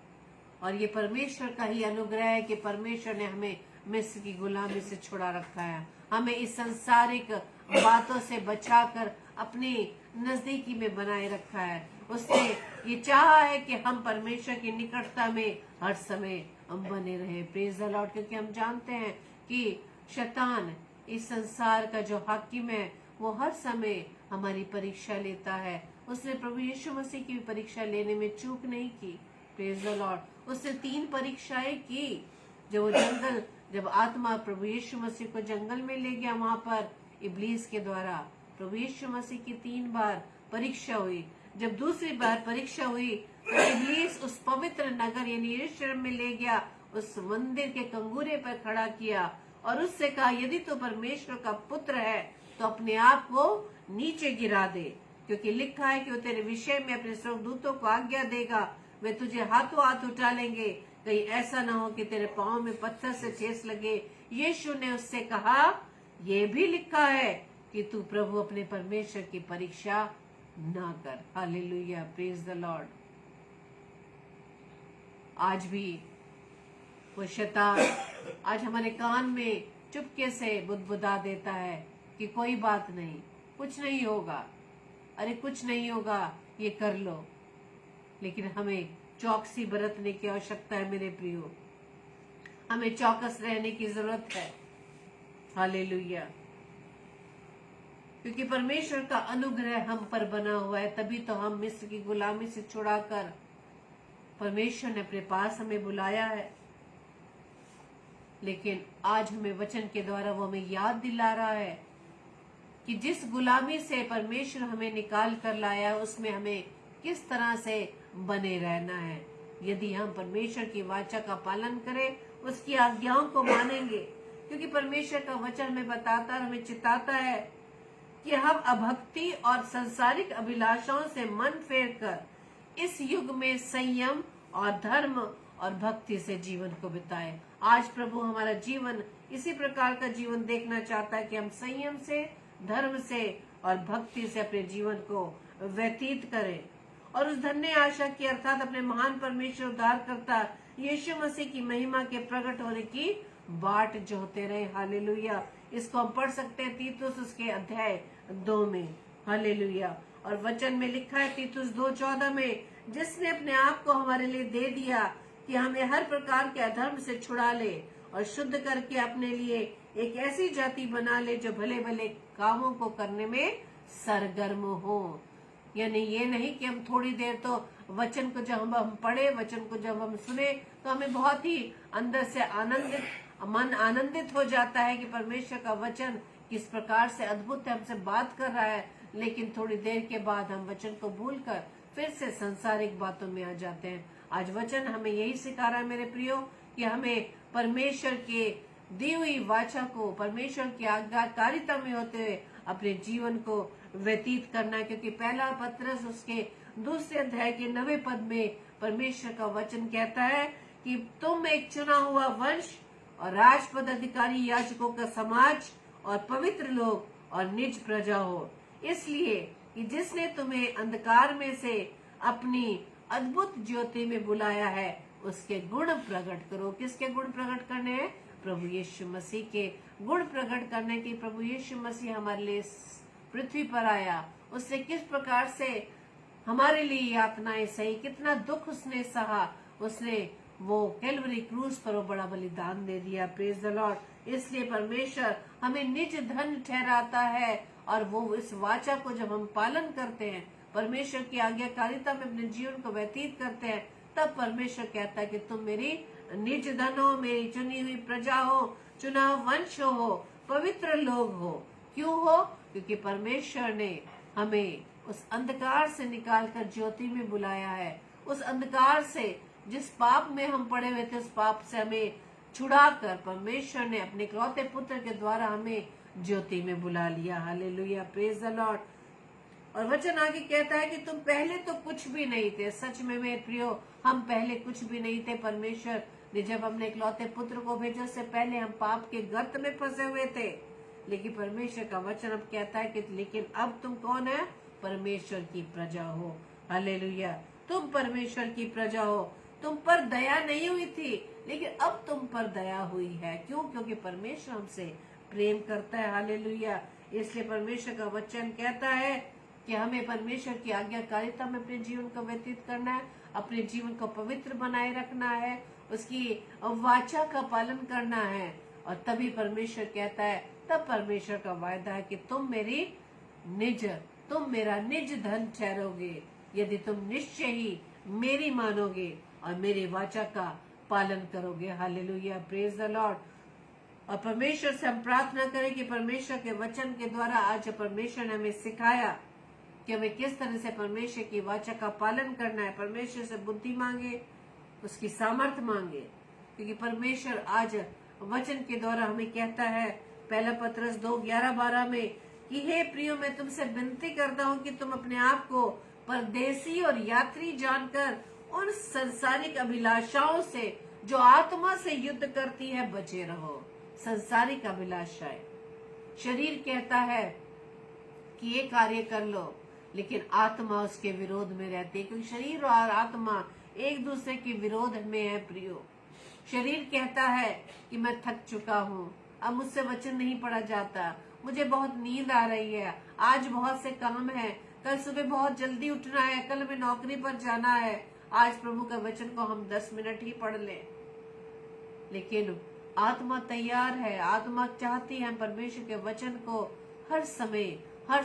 और ये परमेश्वर का ही अनुग्रह है कि परमेश्वर ने हमें मिस्र की गुलामी से छुड़ा रखा है, हमें इस सांसारिक बातों से बचाकर अपनी नजदीकी में बनाए रखा है। उसने ये चाहा है कि हम परमेश्वर की निकटता में हर समय हम बने रहे। Praise the Lord. क्योंकि हम जानते हैं कि शैतान इस संसार का जो हाकिम है वो हर समय हमारी परीक्षा लेता है। उसने प्रभु यीशु मसीह की परीक्षा लेने में चूक नहीं की। Praise the Lord. उसने 3 परीक्षाएं की। जब आत्मा प्रभु यीशु मसीह को जंगल में ले गया, वहां पर इब्लीस के द्वारा प्रभु यीशु मसीह की 3 बार परीक्षा हुई। जब दूसरी बार परीक्षा हुई तो इब्लीस उस पवित्र नगर यानी यरूशलेम में ले गया, उस मंदिर के कंगूरे पर खड़ा किया और उससे कहा, यदि तू परमेश्वर का पुत्र है तो अपने आप को नीचे गिरा दे, क्योंकि लिखा है कि वो तेरे विषय में अपने स्वर्गदूतों को आज्ञा देगा, वे तुझे हाथों हाथ उठा लेंगे, कहीं ऐसा ना हो कि तेरे पांव में पत्थर से ठेस लगे। यीशु ने उससे कहा, ये भी लिखा है कि तू प्रभु अपने परमेश्वर की परीक्षा ना कर। हालेलुया। Praise the Lord. आज भी वो शैतान आज हमारे कान में चुपके से बुदबुदा देता है कि कोई बात नहीं, कुछ नहीं होगा, अरे कुछ नहीं होगा, ये कर लो। लेकिन हमें चौकसी बरतने की आवश्यकता है मेरे प्रियो, हमें चौकस रहने की जरूरत है। हालेलुया। क्योंकि परमेश्वर का अनुग्रह हम पर बना हुआ है, तभी तो हम मिस्र की गुलामी से छुड़ाकर परमेश्वर ने अपने पास हमें बुलाया है। लेकिन आज हमें वचन के द्वारा वो हमें याद दिला रहा है कि जिस गुलामी से परमेश्वर हमें निकाल कर लाया है, उसमें हमें किस तरह से बने रहना है। यदि हम परमेश्वर की वाचा का पालन करें, उसकी आज्ञाओं को मानेंगे, क्योंकि परमेश्वर का वचन हमें बताता है, हमें चिताता है कि हम अभक्ति और सांसारिक अभिलाषाओं से मन फेर कर इस युग में संयम और धर्म और भक्ति से जीवन को बिताएं। आज प्रभु हमारा जीवन इसी प्रकार का जीवन देखना चाहता है कि हम संयम से, धर्म से और भक्ति से अपने जीवन को व्यतीत करें और उस धन्य आशा की अर्थात अपने महान परमेश्वर उद्धारकर्ता यीशु मसीह की महिमा के प्रकट होने की बाट जोहते रहे। हालेलुया। इसको हम पढ़ सकते हैं तीतुस उसके अध्याय 2 में। हालेलुया। और वचन में लिखा है तीतुस 2:14 में, जिसने अपने आप को हमारे लिए दे दिया कि हमें हर प्रकार के अधर्म से छुड़ा ले और शुद्ध करके अपने लिए एक ऐसी जाति बना ले जो भले भले कामों को करने में सरगर्म हो। यानी ये नहीं कि हम थोड़ी देर तो वचन को जब हम पढ़े, वचन को जब हम सुने तो हमें बहुत ही अंदर से मन आनंदित हो जाता है कि परमेश्वर का वचन किस प्रकार से अद्भुत है, हमसे बात कर रहा है। लेकिन थोड़ी देर के बाद हम वचन को भूलकर फिर से संसारिक बातों में आ जाते हैं। आज वचन हमें यही सिखा रहा है मेरे प्रियो कि हमें परमेश्वर के दी हुई वाचा को, परमेश्वर की आज्ञाकारिता में होते हुए अपने जीवन को व्यतीत करना है। क्योंकि पहला पत्रस उसके 2 अध्याय के 9 पद में परमेश्वर का वचन कहता है कि तुम एक चुना हुआ वंश और राजपद अधिकारी, याजकों का समाज और पवित्र लोग और निज प्रजा हो, इसलिए कि जिसने तुम्हें अंधकार में से अपनी अद्भुत ज्योति में बुलाया है उसके गुण प्रकट करो। किसके गुण प्रकट करने हैं? प्रभु यीशु मसीह के गुण प्रकट करने की। प्रभु यीशु मसीह हमारे लिए पृथ्वी पर आया, उसने किस प्रकार से हमारे लिए यातनाएं सही, कितना दुख उसने सहा, उसने वो कैलवरी क्रूज पर वो बड़ा बलिदान दे दिया। Praise the Lord. इसलिए परमेश्वर हमें निज धन ठहराता है और वो इस वाचा को जब हम पालन करते हैं, परमेश्वर की आज्ञाकारिता में अपने जीवन को व्यतीत करते हैं, तब परमेश्वर कहता है कि तुम मेरी निज धन हो, मेरी चुनी हुई प्रजा हो, चुना वंश हो, पवित्र लोग हो। क्यों हो? क्योंकि परमेश्वर ने हमें उस अंधकार से निकालकर ज्योति में बुलाया है। उस अंधकार से, जिस पाप में हम पड़े हुए थे, उस पाप से हमें छुड़ाकर परमेश्वर ने अपने इकलौते पुत्र के द्वारा हमें ज्योति में बुला लिया। हालेलुया। Praise the Lord. और वचन आगे कहता है कि तुम पहले तो कुछ भी नहीं थे। सच में मेरे प्रियो, हम पहले कुछ भी नहीं थे। परमेश्वर ने जब अपने इकलौते पुत्र को भेजा, उससे पहले हम पाप के गर्त में फंसे हुए थे। लेकिन परमेश्वर का वचन अब कहता है कि लेकिन अब तुम कौन है? परमेश्वर की प्रजा हो। हालेलुया। तुम परमेश्वर की प्रजा हो। तुम पर दया नहीं हुई थी, लेकिन अब तुम पर दया हुई है। क्यों? क्योंकि परमेश्वर हमसे प्रेम करता है। हालेलुया। इसलिए परमेश्वर का वचन कहता है कि हमें परमेश्वर की आज्ञाकारिता में अपने जीवन को व्यतीत करना है, अपने जीवन को पवित्र बनाए रखना है, उसकी वाचा का पालन करना है। और तभी परमेश्वर कहता है, तब परमेश्वर का वायदा है कि तुम मेरा निज धन ठहरोगे यदि तुम निश्चय ही मेरी मानोगे और मेरी वाचा का पालन करोगे। हालेलुया। Praise the Lord. और परमेश्वर से हम प्रार्थना करें कि परमेश्वर के वचन के द्वारा आज परमेश्वर ने हमें सिखाया कि हमें किस तरह से परमेश्वर की वाचा का पालन करना है। परमेश्वर से बुद्धि मांगे, उसकी सामर्थ मांगे, क्योंकि परमेश्वर आज वचन के द्वारा हमें कहता है, पहला पत्रस 2:11-12 में, कि हे प्रियो, मैं तुमसे विनती करता हूँ कि तुम अपने आप को परदेसी और यात्री जानकर उन संसारिक अभिलाषाओं से जो आत्मा से युद्ध करती है बचे रहो। संसारिक अभिलाषाएं, शरीर कहता है कि ये कार्य कर लो, लेकिन आत्मा उसके विरोध में रहती है, क्योंकि शरीर और आत्मा एक दूसरे के विरोध में है। प्रियो, शरीर कहता है कि मैं थक चुका हूँ, अब मुझसे वचन नहीं पढ़ा जाता, मुझे बहुत नींद आ रही है, आज बहुत से काम है, कल सुबह बहुत जल्दी उठना है, कल हमें नौकरी पर जाना है, आज प्रभु का वचन को हम 10 मिनट ही पढ़ लें। लेकिन आत्मा तैयार है, आत्मा चाहती है परमेश्वर के वचन को हर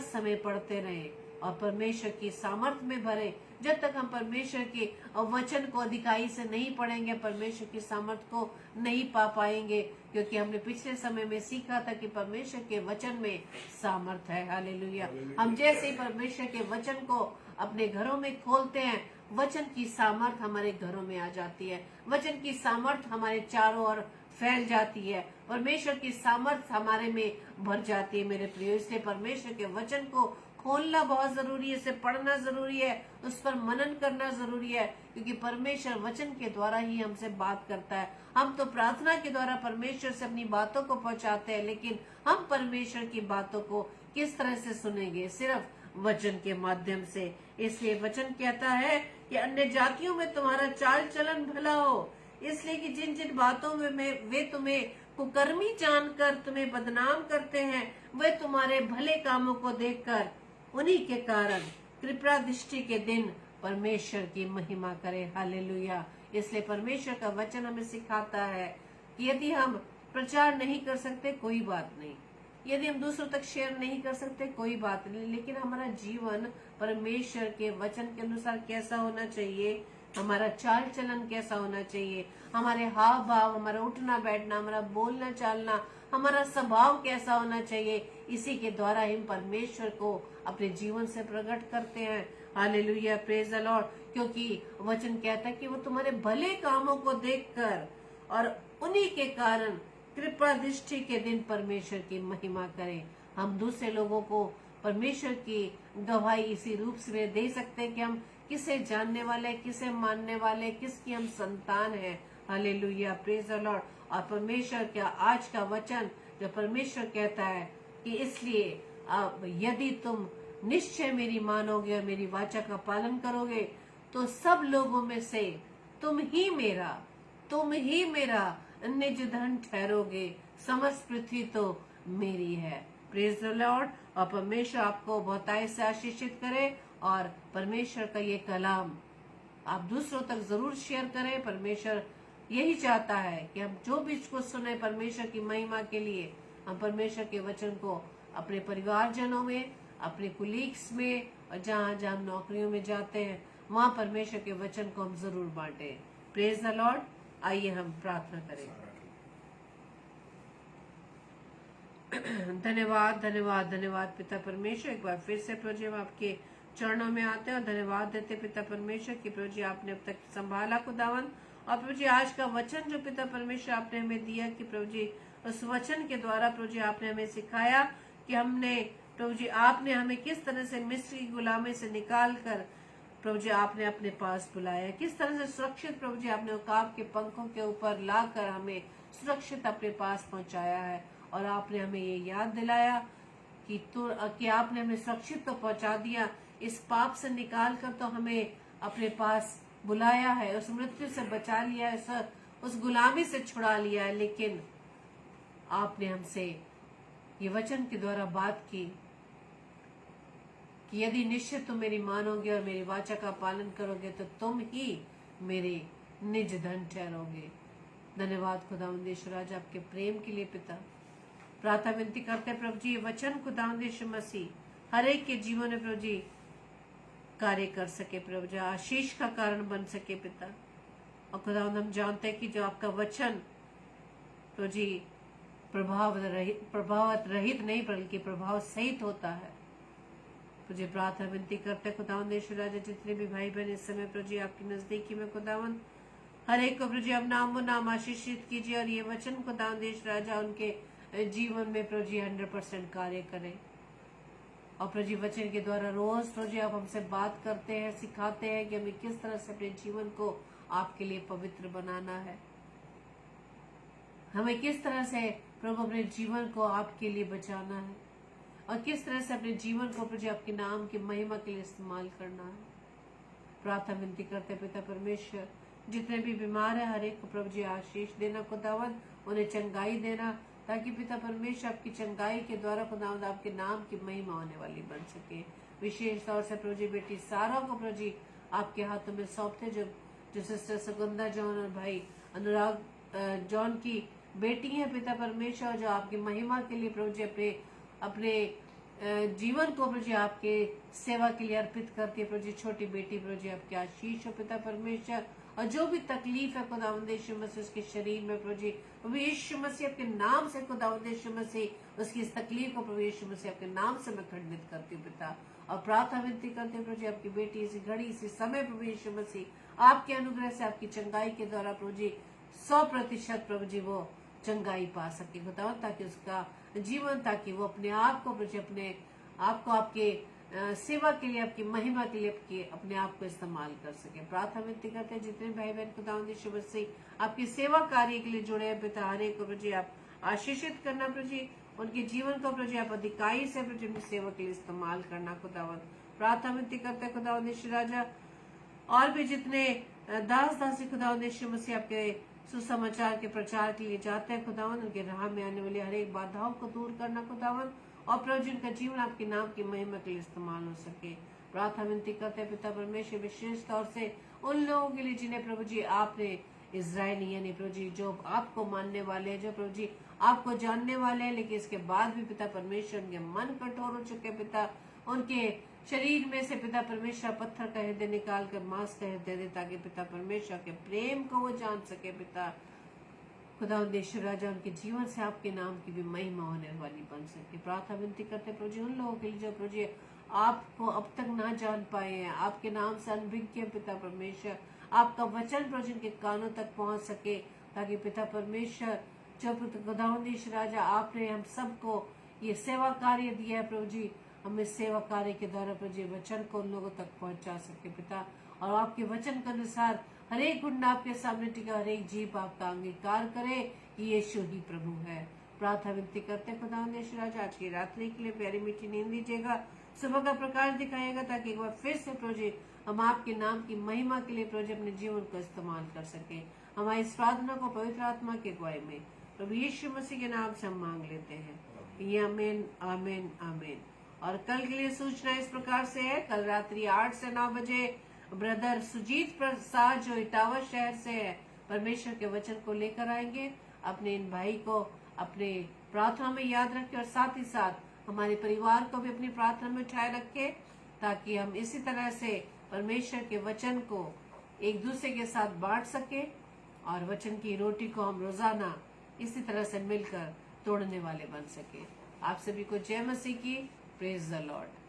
समय पढ़ते रहें और परमेश्वर की सामर्थ में भरे। जब तक हम परमेश्वर के वचन को अधिकाई से नहीं पढ़ेंगे, परमेश्वर की सामर्थ को नहीं पा पाएंगे, क्योंकि हमने पिछले समय में सीखा था कि परमेश्वर के वचन में सामर्थ है। हालेलुया। हम जैसे ही परमेश्वर के वचन को अपने घरों में खोलते हैं, वचन की सामर्थ हमारे घरों में आ जाती है, वचन की सामर्थ हमारे चारों ओर फैल जाती है, परमेश्वर की सामर्थ हमारे में भर जाती है। मेरे प्रियो, इसलिए परमेश्वर के वचन को खोलना बहुत जरूरी है, इसे पढ़ना जरूरी है, उस पर मनन करना जरूरी है, क्योंकि परमेश्वर वचन के द्वारा ही हमसे बात करता है। हम तो प्रार्थना के द्वारा परमेश्वर से अपनी बातों को पहुंचाते हैं, लेकिन हम परमेश्वर की बातों को किस तरह से सुनेंगे? सिर्फ वचन के माध्यम से। इसलिए वचन कहता है कि अन्य जातियों में तुम्हारा चाल चलन भला हो, इसलिए कि जिन जिन बातों में वे तुम्हें कुकर्मी जानकर तुम्हें बदनाम करते हैं, वे तुम्हारे भले कामों को देखकर उन्हीं के कारण कृपा दृष्टि के दिन परमेश्वर की महिमा करें। हालेलुया। इसलिए परमेश्वर का वचन हमें सिखाता है कि यदि हम प्रचार नहीं कर सकते कोई बात नहीं, यदि हम दूसरों तक शेयर नहीं कर सकते कोई बात नहीं, लेकिन हमारा जीवन परमेश्वर के वचन के अनुसार कैसा होना चाहिए, हमारा चाल चलन कैसा होना चाहिए, हमारे हाव भाव, हमारा उठना बैठना, हमारा बोलना चालना, हमारा स्वभाव कैसा होना चाहिए, इसी के द्वारा हम परमेश्वर को अपने जीवन से प्रकट करते हैं। Hallelujah, praise the Lord. क्योंकि वचन कहता है कि वो तुम्हारे भले कामों को देखकर और उन्हीं के कारण कृपा दृष्टि के दिन परमेश्वर की महिमा करें। हम दूसरे लोगों को परमेश्वर की गवाही इसी रूप से दे सकते हैं कि हम किसे जानने वाले, किसे मानने वाले, किसकी हम संतान है। Hallelujah, praise the Lord. और परमेश्वर का आज का वचन जो परमेश्वर कहता है कि इसलिए अब यदि तुम निश्चय मेरी मानोगे और मेरी वाचा का पालन करोगे तो सब लोगों में से तुम ही मेरा निज धन ठहरोगे, समस्त पृथ्वी तो मेरी है। Praise the Lord. और परमेश्वर आपको बहुतायत से आशीषित करे और परमेश्वर का ये कलाम आप दूसरों तक जरूर शेयर करें। परमेश्वर यही चाहता है कि हम जो भी इसको सुने परमेश्वर की महिमा के लिए, हम परमेश्वर के वचन को अपने परिवारजनों में, अपने कुलीग्स में और जहाँ जहाँ हम नौकरियों में जाते हैं वहाँ परमेश्वर के वचन को हम जरूर बांटे। Praise the Lord. आइए हम प्रार्थना करें। धन्यवाद धन्यवाद धन्यवाद पिता परमेश्वर, एक बार फिर से प्रभु जी हम आपके चरणों में आते हैं और धन्यवाद देते पिता परमेश्वर की प्रभु जी आपने अब तक संभाला खुदावन। और प्रभु जी आज का वचन जो पिता परमेश्वर आपने हमें दिया कि प्रभु जी उस वचन के द्वारा प्रभु जी आपने हमें सिखाया कि हमने प्रभु जी आपने हमें किस तरह से मिस्र की गुलामी से निकाल कर प्रभु जी आपने अपने पास बुलाया, किस तरह से सुरक्षित प्रभु जी आपने उकाब के पंखों के ऊपर लाकर हमें सुरक्षित अपने पास पहुंचाया है। और आपने हमें ये याद दिलाया कि आपने हमें सुरक्षित तो पहुंचा दिया, इस पाप से निकाल कर तो हमें अपने पास बुलाया है, उस मृत्यु से बचा लिया है, उस गुलामी से छुड़ा लिया है। लेकिन आपने हमसे ये वचन के द्वारा बात की कि यदि निश्चित तुम मेरी मानोगे और मेरी वाचा का पालन करोगे तो तुम ही मेरे निज धन ठहरोगे। धन्यवाद खुदावंद यीशु राजा आपके प्रेम के लिए पिता। प्रार्थना विनती करते प्रभु जी वचन खुदावंद यीशु मसीह हर एक के जीवन में प्रभु जी कार्य कर सके, प्रभु जी आशीष का कारण बन सके पिता। और खुदावंद हम जानते हैं कि जो आपका वचन प्रभु जी प्रभाव रहित नहीं बल्कि प्रभाव सहित होता है। तुझे प्रार्थना विनती करते खुदावंद यीशु राजा जितने भी भाई बहन इस समय प्रभु जी आपकी नजदीकी में खुदावंद हर एक को प्रभु जी अब नाम आशीषित कीजिए और ये वचन खुदावंद यीशु राजा उनके जीवन में प्रभु जी 100% कार्य करें। और प्रभु जी वचन के द्वारा रोज प्रभु जी आप हमसे बात करते हैं, सिखाते हैं कि हमें किस तरह से अपने जीवन को आपके लिए पवित्र बनाना है, हमें किस तरह से प्रभु अपने जीवन को आपके लिए बचाना है और किस तरह से अपने जीवन को प्रभु जी आपके नाम की महिमा के लिए इस्तेमाल करना है। प्रार्थना विनती करते पिता परमेश्वर जितने भी बीमार है हर एक को प्रभु जी आशीष देना खुदावंद, उन्हें चंगाई देना ताकि पिता परमेश्वर आपकी चंगाई के द्वारा खुदावंद आपके नाम की महिमा होने वाली बन सके। विशेष तौर से प्रभु जी बेटी सारा को प्रभु जी आपके हाथों में सौंपते जो सिस्टर सुगंधा जॉन और भाई अनुराग जॉन की बेटी है पिता परमेश्वर, जो आपकी महिमा के लिए प्रभु जी अपने जीवन को प्रभु जी आपके सेवा के लिए अर्पित करती है। प्रभु जी छोटी बेटी प्रभु जी आपके आशीष हो पिता परमेश्वर। और जो भी तकलीफ है खुदावंद यीशु मसीह उसके शरीर में प्रभु जी यीशु मसीह आपके नाम से खुदावंद यीशु मसीह उसकी इस तकलीफ को प्रभु यीशु मसीह आपके नाम से मैं खंडित करती हूँ पिता। और प्रार्थना विनती करते हैं प्रभु जी आपकी बेटी इसी घड़ी इसी समय प्रभु यीशु मसीह आपके अनुग्रह से आपकी चंगाई के द्वारा प्रभु जी 100% प्रभु जी वो चंगाई पा सके खुदावंद, ताकि उसका जीवन ताकि वो अपने आप को प्रभु जी अपने आप को आपके सेवा के लिए आपकी महिमा के लिए अपने आप को इस्तेमाल कर सके। प्रार्थना विनती करते हैं जितने भाई बहन खुदावंद यीशु मसीह आपकी सेवा कार्य के लिए जुड़े हैं पिता हर एक को प्रभु जी आप आशीषित करना प्रभु जी, उनके जीवन को प्रभु जी आप अधिकाई से प्रभु जी उनकी सेवा के लिए इस्तेमाल करना खुदावंद। प्रार्थना विनती करते हैं खुदावंद यीशु राजा और भी जितने दास दासी खुदावंद यीशु मसीह आपके सुसमाचार के प्रचार के लिए जाते हैं खुदावन, उनके राह में आने वाली हर एक बाधाओं को दूर करना खुदावन, और प्रभु जी उनका जीवन आपके नाम की महिमा के लिए इस्तेमाल हो सके। प्रार्थना विनती करते हैं पिता परमेश्वर, विशेष तौर से उन लोगों के लिए जिन्हें प्रभु जी आपने इजरायली यानी प्रभु जी जो आपको मानने वाले हैं, जो प्रभु जी आपको जानने वाले हैं, लेकिन इसके बाद भी पिता परमेश्वर उनके मन कठोर हो चुके पिता, उनके शरीर में से पिता परमेश्वर पत्थर का हृदय निकाल कर मांस का हृदय दे, ताकि पिता परमेश्वर के प्रेम को वो जान सके पिता। खुदा उद्देश्य राजा उनके जीवन से आपके नाम की भी महिमा होने वाली बन सके। प्रार्थना विनती करते प्रभु जी उन लोगों के लिए जो प्रभु जी आपको अब तक ना जान पाए हैं, आपके नाम से अनभिज्ञ हैं पिता परमेश्वर, आपका वचन प्रभु जी के कानों तक पहुंच सके, ताकि पिता परमेश्वर जो खुदावंदीश राजा आपने हम सबको ये सेवा कार्य दिया है प्रभु जी, हम इस सेवा कार्य के द्वारा प्रभु जी वचन को उन लोगों तक पहुंचा सके पिता, और आपके वचन के अनुसार हर एक गुण आपके सामने टिका, हर एक जीव आपका अंगीकार करे कि यीशु ही प्रभु है। प्रार्थना विनती करते खुदावंदीश राजा आज की रात्रि के लिए प्यारी मीठी नींद दीजिएगा, सुबह का प्रकाश दिखाएगा, ताकि एक बार फिर से प्रभु जी हम आपके नाम की महिमा के लिए प्रभु जी अपने जीवन को इस्तेमाल कर सके। हमारी इस प्रार्थना को पवित्र आत्मा के अगुवाई में प्रभु यीशु मसीह के नाम से हम मांग लेते हैं, ये आमीन आमीन आमीन। और कल के लिए सूचना इस प्रकार से है, कल रात्रि 8 से 9 बजे ब्रदर सुजीत प्रसाद जो इटावा शहर से है परमेश्वर के वचन को लेकर आएंगे। अपने इन भाई को अपने प्रार्थना में याद रखें, और साथ ही साथ हमारे परिवार को भी अपनी प्रार्थना में उठाए रखें, ताकि हम इसी तरह से परमेश्वर के वचन को एक दूसरे के साथ बांट सके, और वचन की रोटी को हम रोजाना इसी तरह से मिलकर तोड़ने वाले बन सके। आप सभी को जय मसीह की। Praise the Lord.